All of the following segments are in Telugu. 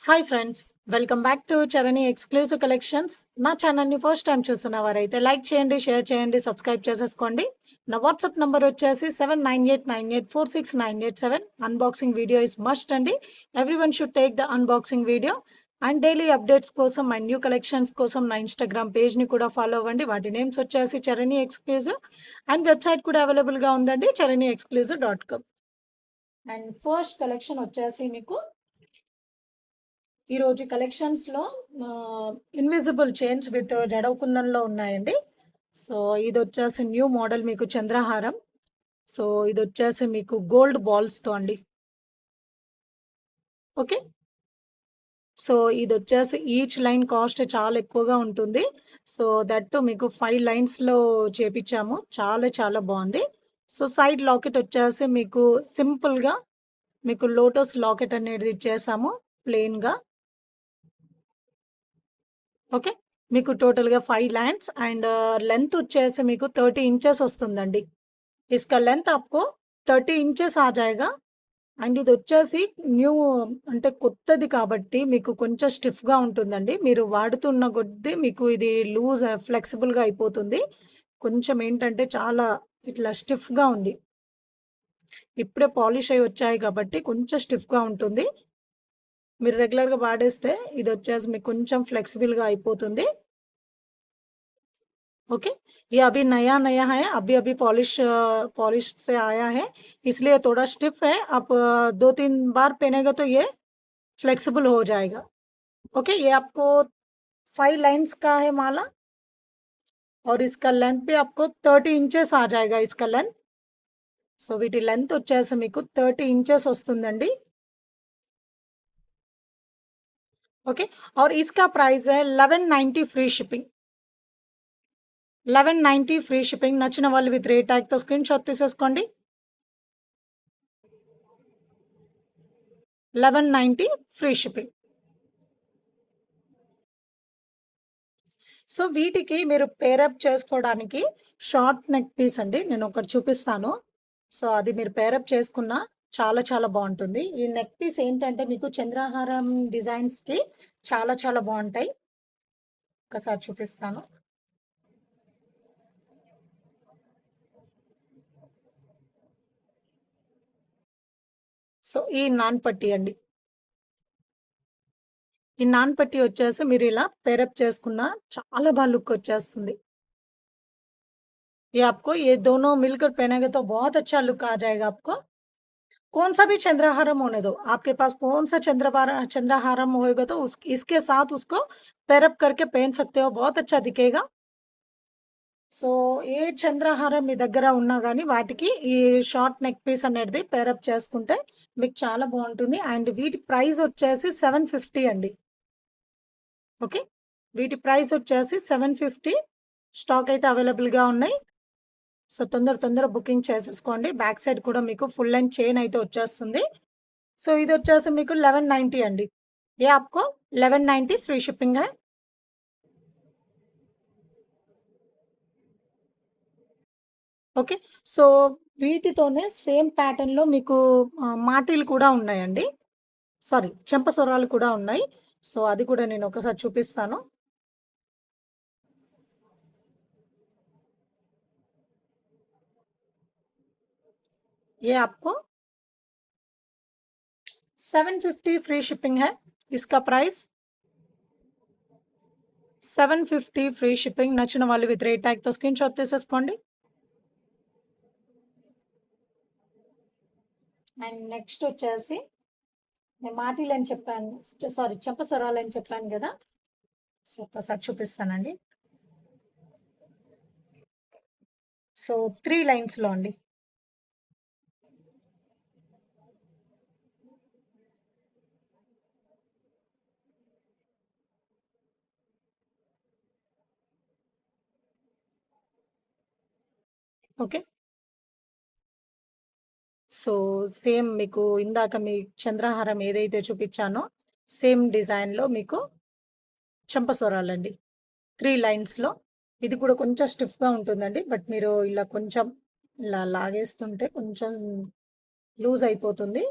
Hi friends! Welcome back to Charani exclusive collections. నా ఛానల్‌ని ఫస్ట్ టైమ్ చూస్తున్న వారైతే లైక్ చేయండి, షేర్ చేయండి, సబ్స్క్రైబ్ చేసేసుకోండి. నా వాట్సాప్ నంబర్ వచ్చేసి 7988984697. అన్బాక్సింగ్ వీడియో ఈస్ మస్ట్ అండి. Everyone should take the unboxing video. And daily updates కోసం అండ్ న్యూ కలెక్షన్స్ కోసం నా ఇన్‌స్టాగ్రామ్ పేజ్‌ని కూడా ఫాలో అవ్వండి. వాటి నేమ్స్ వచ్చేసి చరణి ఎక్స్‌క్లూజివ్ అండ్ వెబ్‌సైట్ కూడా అవైలబుల్‌గా ఉందండి charaniexclusive.com. అండ్ ఫస్ట్ కలెక్షన్ వచ్చేసి మీకు ఈరోజు కలెక్షన్స్‌లో ఇన్విజిబుల్ చైన్స్ విత్ జడవ కుందన్‌లో ఉన్నాయండి. సో, ఇదొచ్చేసి న్యూ మోడల్ మీకు చంద్రహారం. సో, ఇదొచ్చేసి మీకు గోల్డ్ బాల్స్‌తో అండి. ఓకే. సో, ఇదొచ్చేసి ఈచ్ లైన్ కాస్ట్ చాలా ఎక్కువగా ఉంటుంది. సో, దట్ టూ మీకు 5 లైన్స్‌లో చేపిచ్చాము. చాలా చాలా బావుంది. సో, సైడ్ లాకెట్ వచ్చేసి మీకు సింపుల్‌గా మీకు లోటస్ లాకెట్ అనేది ఇచ్చేసాము ప్లెయిన్‌గా. ఓకే. మీకు టోటల్‌గా 5 लैंड्स एंड लेंथ వచ్చేసి మీకు 30 ఇంచెస్ వస్తుందండి. इसका लेंथ आपको 30 ఇంచెస్ ఆ जाएगा అండ్ ఇదొచ్చేసి న్యూ అంటే కొత్తది కాబట్టి మీకు కొంచెం స్టిఫ్‌గా ఉంటుందండి. మీరు వాడుతున్న కొద్దీ మీకు ఇది లూజ్ ఫ్లెక్సిబుల్‌గా అయిపోతుంది. కొంచెం ఏంటంటే చాలా ఇట్లా స్టిఫ్‌గా ఉంది. ఇప్పుడే పాలిష్ అయ్యి వచ్చాయి కాబట్టి కొంచెం స్టిఫ్‌గా ఉంటుంది. మీరు రెగ్యులర్‌గా వాడేస్తే ఇదొచ్చేసి మీకు కొంచెం ఫ్లెక్సిబుల్‌గా అయిపోతుంది. ओके। ये अभी नया-नया है, अभी-अभी पॉलिश से आया है, इसलिए थोड़ा स्टिफ है। आप 2-3 बार पहनेगा तो ये फ्लेक्सिबल हो जाएगा। ओके, ये आपको 5 लाइन्स का है माला और इसका लेंथ भी आपको 30 इंचेस आ जाएगा इसका लेंथ। సో, వీటి లెంత్ వచ్చేసి మీకు 30 ఇంచెస్ వస్తుందండి. ఓకే. और इसका प्राइस है 1190 ఫ్రీ షిప్పింగ్. 1190 free shipping. నచ్చిన వాళ్ళు విత్ రేట్ ట్యాగ్‌తో స్క్రీన్ షాట్ తీసేసుకోండి. 1190 ఫ్రీ షిప్పింగ్. సో, వీటికి మీరు పేరప్ చేసుకోవడానికి షార్ట్ నెక్ పీస్ అండి. నేనొకటి చూపిస్తాను. సో, అది మీరు పేరప్ చేసుకున్నా చాలా చాలా బావుంటుంది. ఈ నెక్ పీస్ ఏంటంటే మీకు చంద్రహారం డిజైన్స్‌కి చాలా చాలా బావుంటాయి. ఒకసారి చూపిస్తాను. సో, ఈ నాన్ పట్టీ అండి. ఈ నాన్ పట్టీ వచ్చేసి మీరిలా పేరప్ చేసుకున్నా చాలా లుక్ వచ్చేస్తుంది. ये आपको ये दोनों मिलकर पहनेंगे तो बहुत अच्छा लुक आ जाएगा आपको। कौन-सा भी चंद्रहारम होने दो, आपके पास कौन-सा चंद्रहारम होएगा तो उस इसके साथ उसको पेयर अप करके पहन सकते हो, बहुत अच्छा दिखेगा। సో, ఏ చంద్రహారం మీ దగ్గర ఉన్నా గాని వాటికి ఈ షార్ట్ నెక్ పీస్ అనేది పేర్ అప్ చేసుకుంటే మీకు చాలా బావుంటుంది. అండ్ వీటి ప్రైస్ వచ్చేసి 750 అండి. ఓకే. వీటి ప్రైస్ వచ్చేసి 750. స్టాక్ అయితే అవైలబుల్‌గా ఉన్నాయి. సో, తొందర బుకింగ్ చేసేసుకోండి. బ్యాక్ సైడ్ కూడా మీకు ఫుల్ లెంగ్త్ చైన్ అయితే వచ్చేస్తుంది. సో, ఇదొచ్చేసి మీకు 1190 అండి. ये आपको 1190 फ्री शिपिंग है। ఓకే. సో, వీటితోనే సేమ్ ప్యాటర్న్‌లో మీకు మాటీలు కూడా ఉన్నాయండి. సారీ, చెంపసొరాలు కూడా ఉన్నాయి. సో, అది కూడా నేను ఒకసారి చూపిస్తాను. ये आपको 750 फ्री शिपिंग है। इसका प्राइस 750 ఫ్రీ షిప్పింగ్. నచ్చిన వాళ్ళు విత్ రేట్ ట్యాగ్‌తో స్క్రీన్ షాట్ తీసేసుకోండి. అండ్ నెక్స్ట్ వచ్చేసి నేను మాటీలని చెప్పాను. సారీ, చెంపసొరాలని చెప్పాను గదా! సో, ఒక్కసారి చూపిస్తానండి. సో, 3 లైన్స్‌లో అండి. ఓకే. సో, సేమ్ మీకు ఇందాక మీ చంద్రహారం ఏదైతే చూపిచ్చానో, సేమ్ డిజైన్‌లో మీకు చెంపసొరాలండి. 3 లైన్స్‌లో. ఇది కూడా కొంచెం స్టిఫ్‌గా ఉంటుందండి. బట్ మీరు ఇలా కొంచెం ఇలా లాగేస్తుంటే కొంచెం లూజ్ అయిపోతుంది.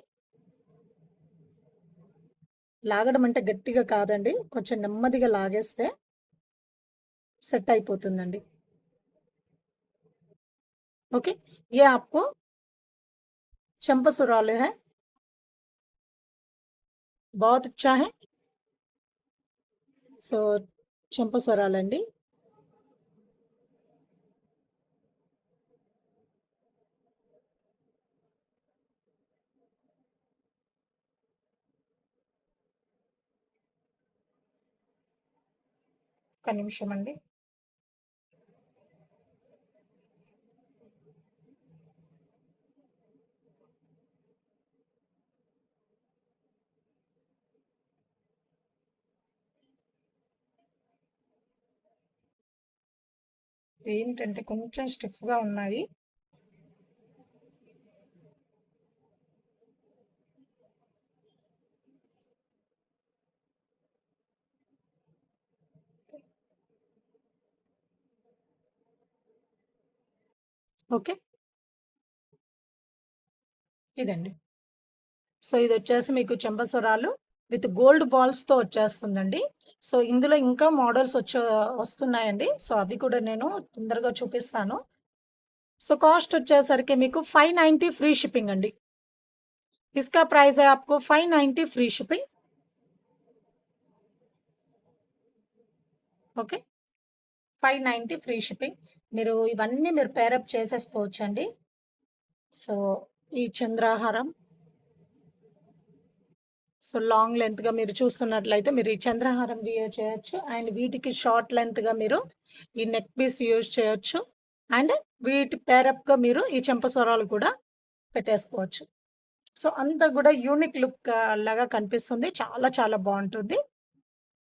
లాగడం అంటే గట్టిగా కాదండి. కొంచెం నెమ్మదిగా లాగేస్తే సెట్ అయిపోతుందండి. ओके, ये आपको चंपा है, बहुत अच्छा है। సో, చెంపస్వరాలండి. ఒక్క నిమిషం అండి. ఏంటంటే కొంచెం స్టిఫ్‌గా ఉన్నాయి. ఓకే. ఇదండి. సో, ఇదొచ్చేసి మీకు చెంపస్వరాలు విత్ గోల్డ్ బాల్స్‌తో వచ్చేస్తుందండి. సో, ఇందులో ఇంకా మోడల్స్ వస్తున్నాయండి. సో, అవి కూడా నేను తొందరగా చూపిస్తాను. సో, కాస్ట్ వచ్చేసరికి మీకు 590 ఫ్రీ షిప్పింగ్ అండి. इसका प्राइस है आपको 590 free shipping. Okay. 590 free shipping. ఇవన్నీ మీరు పేరప్ చేసేసుకోవచ్చండి. సో, ఈ చంద్రహారం సో, లాంగ్ లెంగ్త్‌గా మీరు చూస్తున్నట్లయితే మీరు ఈ చంద్రహారం వియర్ చేయొచ్చు. అండ్ వీటికి షార్ట్ లెంగ్త్‌గా మీరు ఈ నెక్ పీస్ యూజ్ చేయొచ్చు. అండ్ వీటి పేరప్‌గా మీరు ఈ చెంపస్వరాలు కూడా పెట్టేసుకోవచ్చు. సో, అంతా కూడా యూనిక్ లుక్ లాగా కనిపిస్తుంది. చాలా చాలా బావుంటుంది.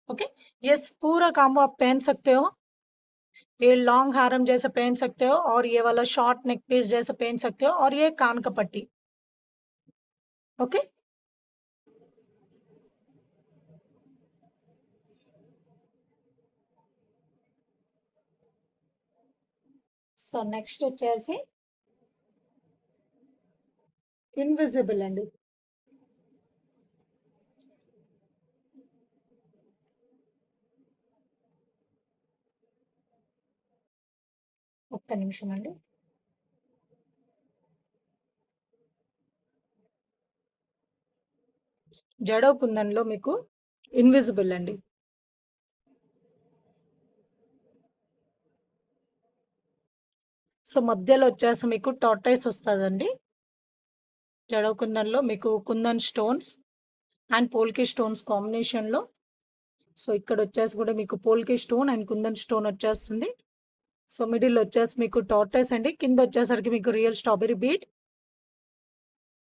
ओके, ये पूरा कॉम्बो आप पहन सकते हो। ये लॉन्ग हारम जैसे पहन सकते हो और ये वाला शॉर्ट नेक पीस जैसे पहन सकते हो और ये कान का पट्टी। ओके। సో నెక్స్ట్ వచ్చేసి ఇన్విజిబుల్ అండి. ఒక్క నిమిషం అండి. జడో కుందన్‌లో మీకు ఇన్విజిబుల్ అండి. సో మధ్యలో వచ్చేసి మీకు టార్టాయిస్ వస్తదండి. జడో కుందన్‌లో మీకు kundan stones and polki stones కాంబినేషన్‌లో. సో ఇక్కడొచ్చేసి కూడా మీకు పోల్కి స్టోన్ అండ్ కుందన్ స్టోన్ వచ్చేస్తుంది. సో మిడిల్‌లో వచ్చేసి మీకు టార్టాయిస్ అండి. కిందొచ్చేసరికి మీకు రియల్ స్ట్రాబెర్రీ బీడ్.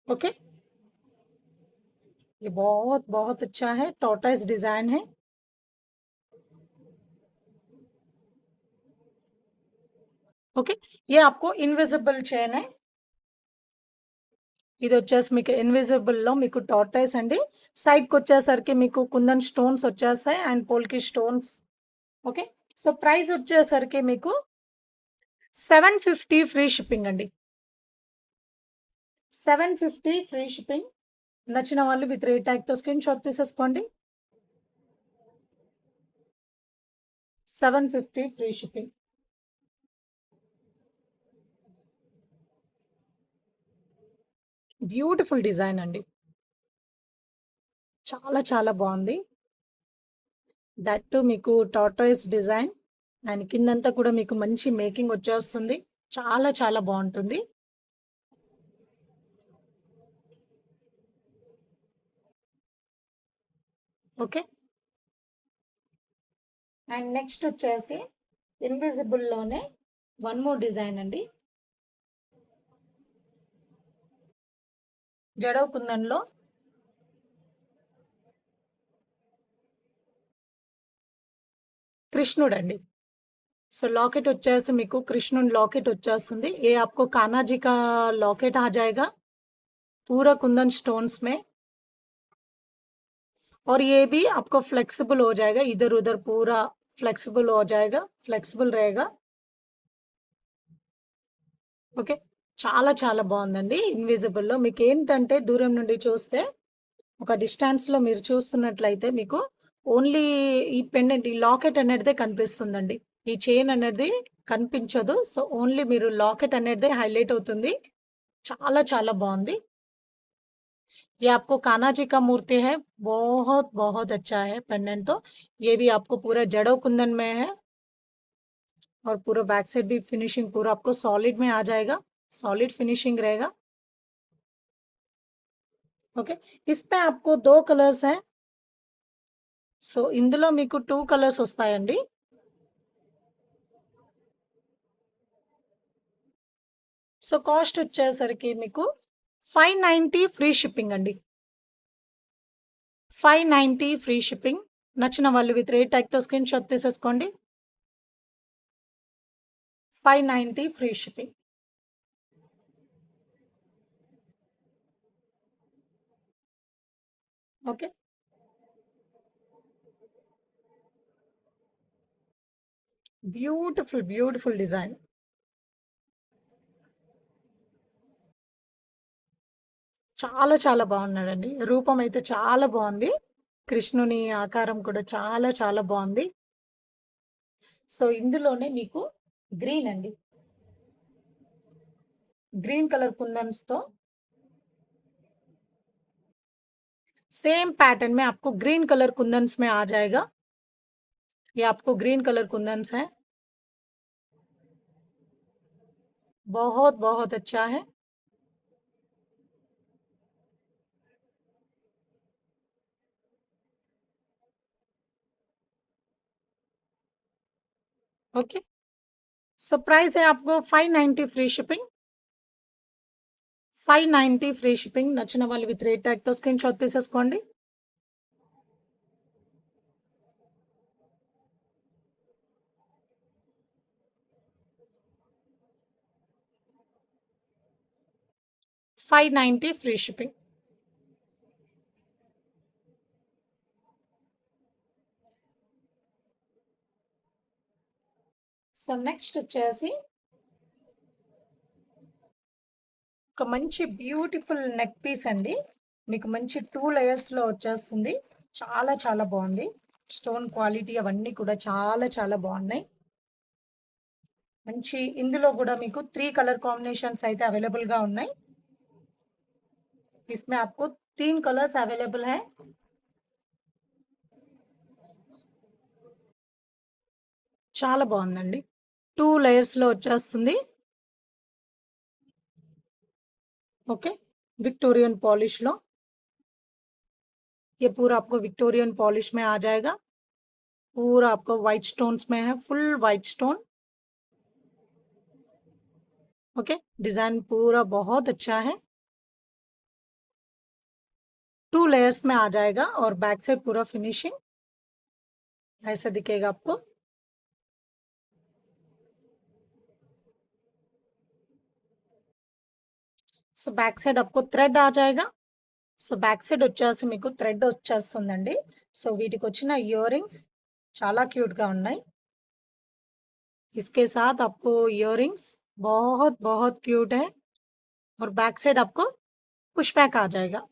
ओके। ये बहुत बहुत अच्छा है, टॉर्टोइस डिजाइन है। ओके, ये आपको इनविजिबल चैन है। ఇది వచ్చేసి మీకు ఇన్విజిబుల్‌లో మీకు టార్టాయిస్ అండి. సైడ్‌కొచ్చేసరికి మీకు కుందన్ స్టోన్స్ వచ్చేస్తాయి and polki stones. Okay. So price వచ్చేసరికి మీకు 750 ఫ్రీ షిప్పింగ్ అండి. 750 ఫ్రీ షిప్పింగ్. నచ్చిన వాళ్ళు విత్ రేట్ ట్యాగ్‌తో స్క్రీన్‌షాట్ తీసేసుకోండి. 750 ఫ్రీ షిప్పింగ్. బ్యూటిఫుల్ డిజైన్ అండి. చాలా చాలా బావుంది. దట్ టూ మీకు టార్టాయిస్ డిజైన్ అండ్ కిందంతా కూడా మీకు మంచి మేకింగ్ వచ్చేస్తుంది. చాలా చాలా బావుంటుంది. ఓకే. అండ్ నెక్స్ట్ వచ్చేసి ఇన్విజిబుల్‌లోనే వన్ మోర్ డిజైన్ అండి. జడో కుందన్‌లో కృష్ణుడండి. సో लॉकेट వచ్చేసి మీకు కృష్ణుని लॉकेट వచ్చేస్తుంది. ये आपको कान्हा जी का लॉकेट आ जाएगा पूरा कुंदन स्टोन्स में। और ये भी आपको फ्लेक्सिबल हो जाएगा, इधर-उधर पूरा फ्लेक्सिबल हो जाएगा, फ्लेक्सिबल रहेगा। ఓకే. చాలా చాలా బావుందండి. ఇన్విజిబుల్‌లో మీకేంటంటే దూరం నుండి చూస్తే ఒక డిస్టెన్స్‌లో మీరు చూస్తున్నట్లయితే మీకు ఓన్లీ ఈ పెండెంట్, ఈ లాకెట్ అనేటిదే కనిపిస్తుందండి. ఈ చైన్ అనేది కనిపించదు. సో, ఓన్లీ మీరు లాకెట్ అనేటిదే హైలైట్ అవుతుంది. చాలా చాలా బావుంది. ये आपको कान्हा जी का मूर्ति है, बहुत बहुत अच्छा है पेंडेंट तो। ये भी आपको पूरा जड़ों कुंदन में है और पूरा बैक साइड भी फिनिशिंग पूरा आपको सॉलिड में आ जाएगा, सॉलिड फिनिशिंग रहेगा। ఓకే. इसमें आपको 2 कलर्स हैं। సో, ఇందులో మీకు 2 కలర్స్ వస్తాయండి. సో, కాస్ట్ వచ్చేసరికి మీకు 590 ఫ్రీ షిప్పింగ్ అండి. 590 ఫ్రీ షిప్పింగ్. నచ్చిన వాళ్ళు విత్ రేట్ ట్యాగ్‌తో స్క్రీన్‌షాట్ తీసేసుకోండి. 590 free shipping. Okay. Beautiful, beautiful design. చాలా చాలా బాగున్నాడండి. రూపం అయితే చాలా బావుంది. కృష్ణుని ఆకారం కూడా చాలా చాలా బావుంది. సో, ఇందులోనే మీకు గ్రీన్ అండి. ग्रीन कलर कुंदन्स तो सेम पैटर्न में आपको ग्रीन कलर कुंदन्स में आ जाएगा। ये आपको ग्रीन कलर कुंदन्स है, बहुत बहुत अच्छा है। ओके। सो प्राइस है आपको 590 फ्री शिपिंग। 590 free shipping. నచ్చిన వాళ్ళు విత్ రేట్ ట్యాగ్‌తో స్క్రీన్‌షాట్ తీసేసుకోండి. 590 ఫ్రీ షిప్పింగ్. సో, నెక్స్ట్ వచ్చేసి ఒక మంచి బ్యూటిఫుల్ నెక్ పీస్ అండి. మీకు మంచి 2 లేయర్స్‌లో వచ్చేస్తుంది. చాలా చాలా బావుంది. స్టోన్ క్వాలిటీ అవన్నీ కూడా చాలా చాలా బావున్నాయి. మంచి ఇందులో గూడా మీకు 3 కలర్ కాంబినేషన్స్ అయితే అవైలబుల్‌గా ఉన్నాయి. इसमें आपको 3 कलर्स अवेलेबल हैं। చాలా బావుందండి. 2 లేయర్స్‌లో వచ్చేస్తుంది. ओके। विक्टोरियन पॉलिश लो। ये पूरा आपको विक्टोरियन पॉलिश में आ जाएगा। पूरा आपको व्हाइट स्टोन्स में है, full white stone. Okay. Design पूरा बहुत अच्छा है। 2 लेयर्स में आ जाएगा और बैक साइड पूरा फिनिशिंग ऐसा दिखेगा आपको। సో, బ్యాక్ సైడ్ आपको थ्रेड आ जाएगा। సో, బ్యాక్ సైడ్ వచ్చేసి మీకు థ్రెడ్ వచ్చేస్తుందండి. సో, వీటికొచ్చిన ఇయర్ రింగ్స్ చాలా క్యూట్‌గా ఉన్నాయి। इसके साथ आपको इयररिंग्स बहुत बहुत क्यूट है और बैक साइड आपको పుష్ బ్యాక్ आ जाएगा।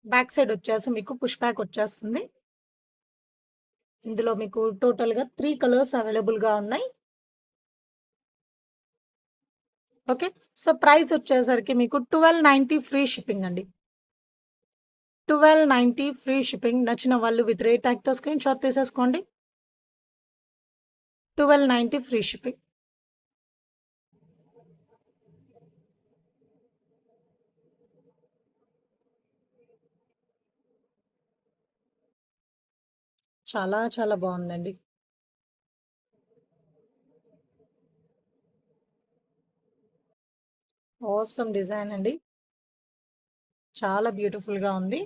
బ్యాక్ సైడ్ వచ్చేసి మీకు పుష్ బ్యాక్ వచ్చేస్తుంది। ఇందులో మీకు టోటల్‌గా 3 కలర్స్ అవైలబుల్‌గా ఉన్నాయి। ఓకే। సో, ప్రైస్ వచ్చేసరికి మీకు 1290 ఫ్రీ షిప్పింగ్ అండి। 1290 ఫ్రీ షిప్పింగ్. నచ్చిన వాళ్ళు విత్ రేట్ ట్యాగ్‌తో స్క్రీన్‌షాట్ తీసేసుకోండి। 1290 ఫ్రీ షిప్పింగ్. చాలా చాలా బావుందండి. ఆసమ్ డిజైన్ అండి. చాలా బ్యూటిఫుల్‌గా ఉంది.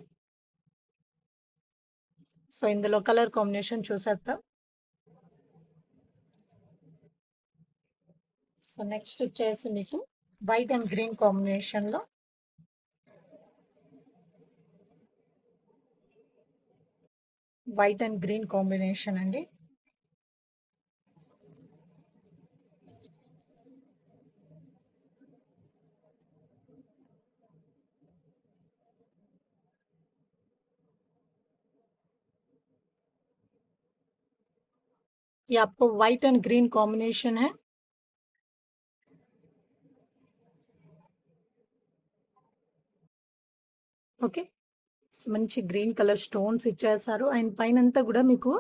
సో, ఇందులో కలర్ కాంబినేషన్ చూసేద్దాం। సో, నెక్స్ట్ వచ్చేసి మీకు వైట్ అండ్ గ్రీన్ కాంబినేషన్‌లో వైట్ అండ్ గ్రీన్ కాంబినేషన్ అండి। ये आपको व्हाइट एंड ग्रीन कॉम्बिनेशन है। ఓకే. మంచి గ్రీన్ కలర్ స్టోన్స్ ఇచ్చేశారు. అండ్ పైనంతా గూడా మీకు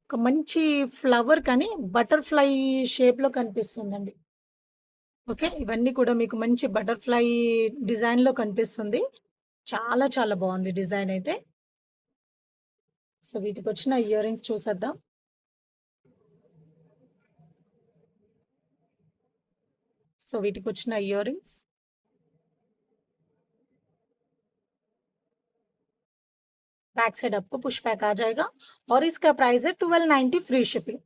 ఒక మంచి ఫ్లవర్ కానీ బటర్‌ఫ్లై షేప్‌లో కనిపిస్తుందండి. ఓకే. ఇవన్నీ కూడా మీకు మంచి బటర్‌ఫ్లై డిజైన్‌లో కనిపిస్తుంది. చాలా చాలా బావుంది డిజైన్ అయితే. సో, వీటికొచ్చిన ఇయర్ రింగ్స్ చూసేద్దాం. సో, వీటికొచ్చిన ఇయర్ రింగ్స్ बैक साइड आपको पुश बैक आ जाएगा और इसका प्राइस है 1290 फ्री शिपिंग।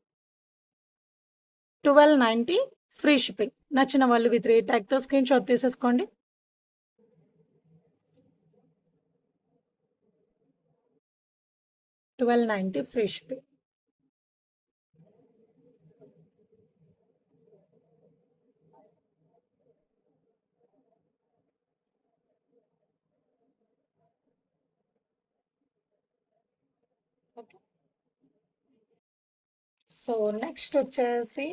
1290 free shipping. నచ్చిన వాళ్ళు విత్ రేట్ ట్యాగ్‌తో స్క్రీన్‌షాట్ తీసేసుకోండి. 1290 free shipping. Okay. So, next వచ్చేసి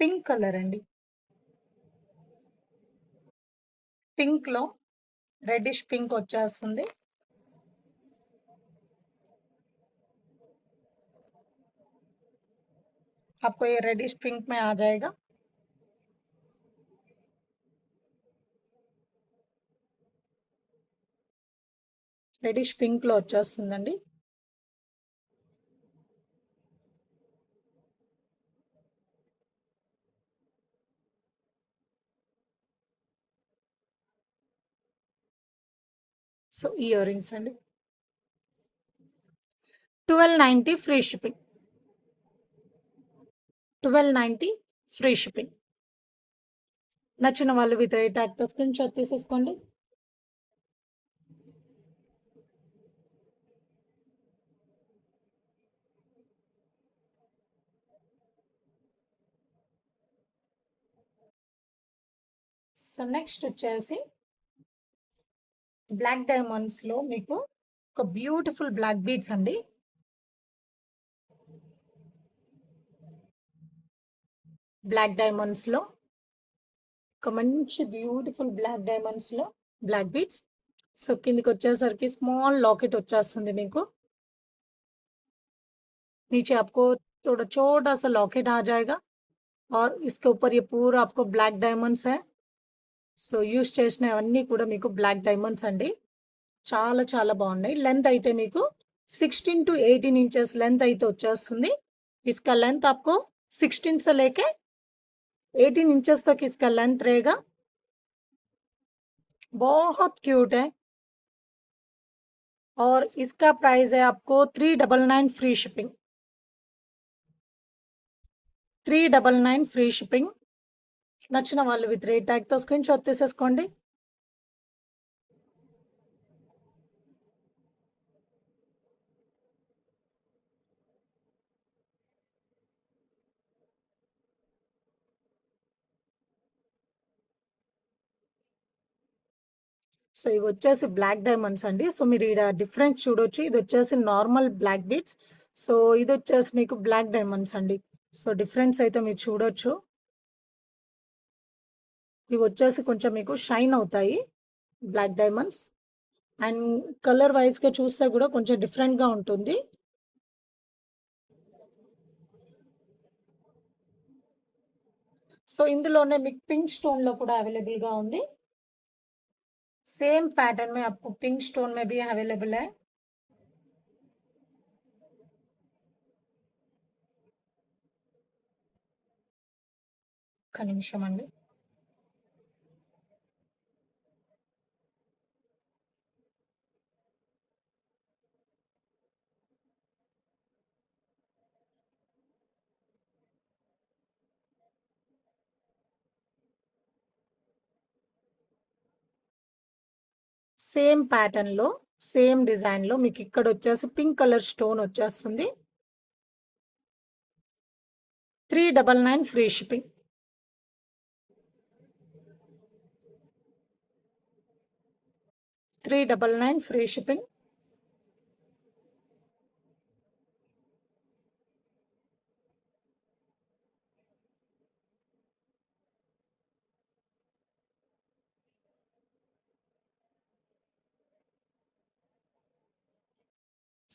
పింక్ కలర్ అండి. పింక్‌లో రెడ్డిష్ పింక్ వచ్చేస్తుంది. आपको ये रेडिश पिंक में आ जाएगा। రెడ్డిష్ పింక్‌లో వచ్చేస్తుందండి. సో, ఇయర్ రింగ్స్ అండి. 1290 ఫ్రీ షిప్పింగ్. 1290 free shipping. నచ్చిన వాళ్ళు విత్ రేట్ ట్యాగ్‌తో స్క్రీన్‌షాట్ తీసేసుకోండి. సో, నెక్స్ట్ వచ్చేసి బ్లాక్ డైమండ్స్‌లో మీకు ఒక బ్యూటిఫుల్ బ్లాక్ బీడ్స్ అండి. బ్లాక్ డైమండ్స్‌లో ఒక మంచి బ్యూటిఫుల్ బ్లాక్ డైమండ్స్‌లో బ్లాక్ బీడ్స్. సో, కిందకొచ్చేసరికి स्मॉल लॉकेट వచ్చేస్తుంది మీకు. नीचे आपको थोड़ा छोटा-सा लॉकेट आ जाएगा और इसके ऊपर ये पूरा आपको ब्लैक डायमंड्स है. సో, యూజ్ చేసినవన్నీ కూడా మీకు బ్లాక్ డైమండ్స్ అండి. చాలా చాలా బాగున్నాయి. లెంత్ అయితే మీకు 16-18 इंचेस लेंथ అయితే వచ్చేస్తుంది. इसका लेंथ आपको 16 से लेके 18 इंचेस तक इसका लेंथ रहेगा. बहुत क्यूट है और इसका प्राइस है आपको 399 फ्री शिपिंग. 399 free shipping. నచ్చిన వాళ్ళు విత్ రేట్ ట్యాగ్‌తో స్క్రీన్‌షాట్ తీసేసుకోండి. సో, ఇవొచ్చేసి బ్లాక్ డైమండ్స్ అండి. సో, మీరు ఈడ డిఫరెన్స్ చూడొచ్చు. ఇదొచ్చేసి నార్మల్ బ్లాక్ బీడ్స్. సో, ఇదొచ్చేసి మీకు బ్లాక్ డైమండ్స్ అండి. సో, డిఫరెన్స్ అయితే మీరు చూడొచ్చు. ఇవొచ్చేసి కొంచెం మీకు షైన్ అవుతాయి బ్లాక్ డైమండ్స్. అండ్ కలర్ వైస్‌గా చూస్తే గూడా కొంచెం డిఫరెంట్‌గా ఉంటుంది. సో, ఇందులోనే మీకు పింక్ స్టోన్‌లో కూడా అవైలబుల్‌గా ఉంది. सेम पैटर्न में आपको पिंक स्टोन में भी अवेलेबल है. ఒక్క నిమిషం అండి. సేమ్ ప్యాటర్న్‌లో, సేమ్ డిజైన్‌లో మీకిక్కడొచ్చేసి పింక్ కలర్ స్టోన్ వచ్చేస్తుంది. 399 free shipping. 399 free shipping.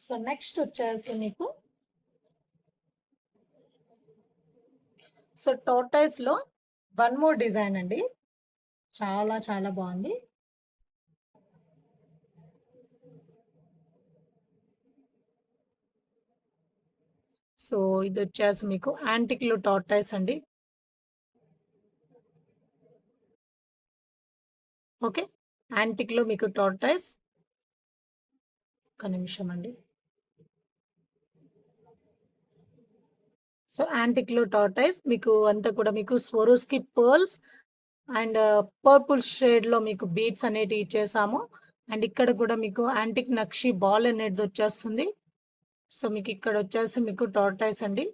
So next వచ్చేసి మీకు సో టోర్టాయిస్‌లో వన్ మోర్ డిజైన్ అండి. చాలా చాలా బావుంది. సో ఇదొచ్చేసి మీకు యాంటిక్‌లో టార్టాయిస్ అండి. ఓకే. యాంటిక్‌లో మీకు టార్టాయిస్. ఒక్క నిమిషం అండి. సో యాంటిక్‌లో టార్టాయిస్ మీకు అంతా కూడా మీకు స్వరోస్‌కి పర్ల్స్ అండ్ పర్పుల్ షేడ్‌లో మీకు బీడ్స్ అనేటివి ఇచ్చేసాము. అండ్ ఇక్కడ కూడా మీకు యాంటిక్ నక్షి బాల్ అనేటిదొచ్చేస్తుంది. సో మీకిక్కడొచ్చేసి మీకు टॉर्टॉइस अंडी।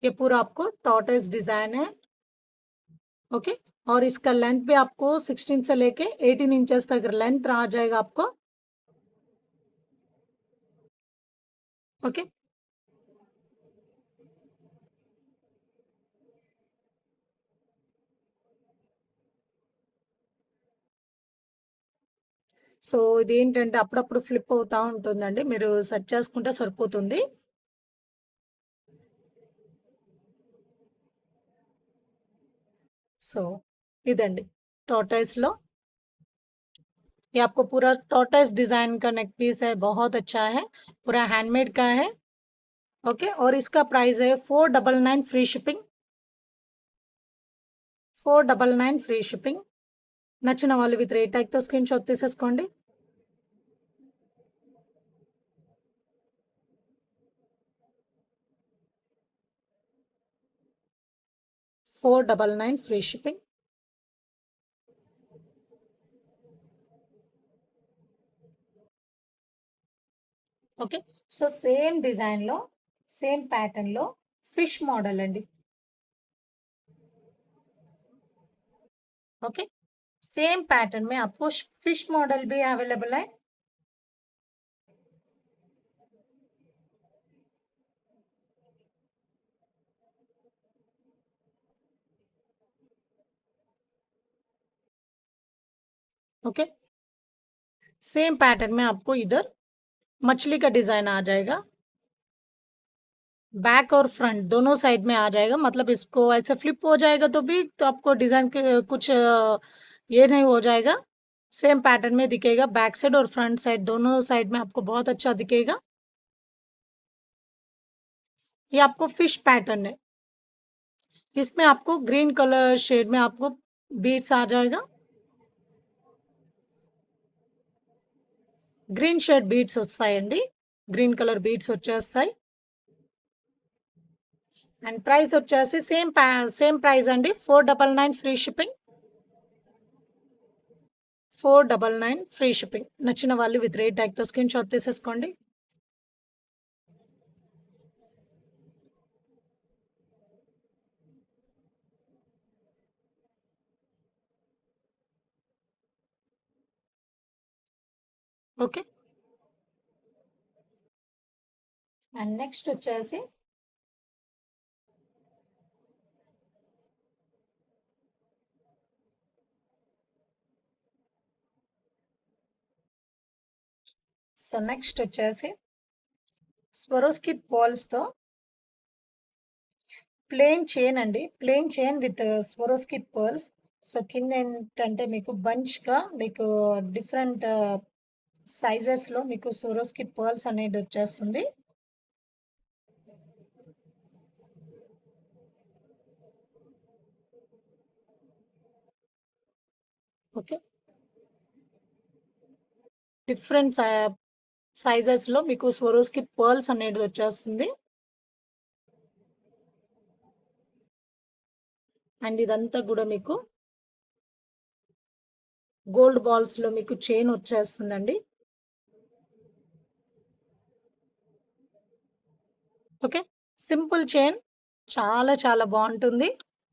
ये पूरा आपको टॉर्टॉइस डिज़ाइन है। ओके। और इसका लेंथ भी आपको 16 से लेके 18 इंचेस तक लेंथ आ जाएगा आपको। ओके। సో ఇదేంటంటే అప్పుడప్పుడు ఫ్లిప్ అవుతా ఉంటుందండి. మీరు సెట్ చేసుకుంటే సరిపోతుంది। సో ఇదండి टॉर्टॉइसలో ये आपको पूरा टॉर्टॉइस डिज़ाइन का नेक पीस है, बहुत अच्छा है, पूरा हैंडमेड का है। ओके। और इसका प्राइस है 499 फ्री शिपिंग। 499 free shipping. నచ్చిన వాళ్ళు విత్ రేట్ ట్యాగ్‌తో స్క్రీన్‌షాట్ తీసేసుకోండి। 499 free shipping. Okay. So same డిజైన్‌లో, సేమ్ ప్యాటర్న్‌లో ఫిష్ మోడల్ అండి। ओके। सेम पैटर्न में आपको फिश मॉडल भी अवेलेबल है। ओके। सेम पैटर्न में आपको इधर मछली का डिजाइन आ जाएगा। बैक और फ्रंट दोनों साइड में आ जाएगा, मतलब इसको ऐसे फ्लिप हो जाएगा तो भी तो आपको डिजाइन के कुछ ये नहीं हो जाएगा। सेम पैटर्न में दिखेगा, बैक साइड और फ्रंट साइड दोनों साइड में आपको बहुत अच्छा दिखेगा। ये आपको फिश पैटर्न है। इसमें आपको ग्रीन कलर शेड में आपको बीड्स आ जाएगा। గ్రీన్ షేడ్ బీడ్స్ వస్తాయండి। గ్రీన్ కలర్ బీడ్స్ వచ్చేస్తాయి। అండ్ ప్రైస్ వచ్చేసి సేమ్ ప్రైస్ అండి। 499 ఫ్రీ షిప్పింగ్। 499 free shipping. నచ్చిన వాళ్ళు విత్ రేట్ ట్యాగ్‌తో స్క్రీన్ షాట్ తీసేసుకోండి। ఓకే। అండ్ నెక్స్ట్ వచ్చేసి నెక్స్ట్ వచ్చేసి స్వరోస్కి బాల్స్‌తో ప్లెయిన్ చైన్ అండి। Plain chain with Swarovski pearls. So కింద ఏంటంటే మీకు బంచ్‌గా మీకు డిఫరెంట్ సైజెస్‌లో మీకు స్వరోస్కి పర్ల్స్ అనేది వచ్చేస్తుంది। ఓకే। డిఫరెంట్ సైజెస్‌లో మీకు స్వరోస్కి పర్ల్స్ అనేది వచ్చేస్తుంది। అండ్ ఇదంతా గూడా మీకు గోల్డ్ బాల్స్‌లో మీకు చైన్ వచ్చేస్తుందండి। ఓకే। సింపుల్ చైన్ చాలా చాలా బావుంటుంది।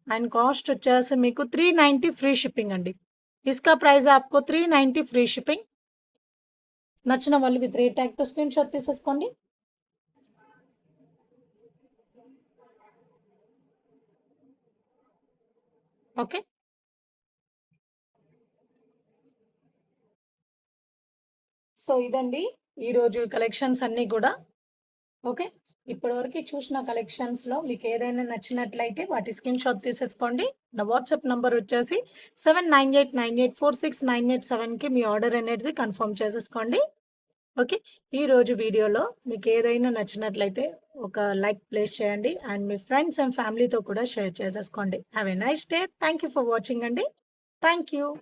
అండ్ కాస్ట్ వచ్చేసి మీకు 390 ఫ్రీ షిప్పింగ్ అండి। Iska price APCO 390 free shipping. నచ్చిన వాళ్ళు విత్ రేట్ ట్యాగ్‌తో స్క్రీన్‌షాట్ తీసేసుకోండి। ఓకే। సో ఇదండి ఈరోజు కలెక్షన్స్ అన్నీ గూడా. ఓకే. ఇప్పటివరకి చూసిన కలెక్షన్స్‌లో మీకేదైనా నచ్చినట్లయితే వాటి స్క్రీన్‌షాట్ తీసేసుకోండి. నా వాట్సాప్ నంబర్ వచ్చేసి 7998946987కి మీ ఆర్డర్ అనేది కన్ఫర్మ్ చేసేసుకోండి. ఓకే. ఈరోజు వీడియోలో మీకేదైనా నచ్చినట్లయితే ఒక లైక్ ప్లేస్ చేయండి. అండ్ మీ ఫ్రెండ్స్ అండ్ ఫ్యామిలీతో కూడా షేర్ చేసేసుకోండి. Have a nice day. Thank you for watching అండి. Thank you.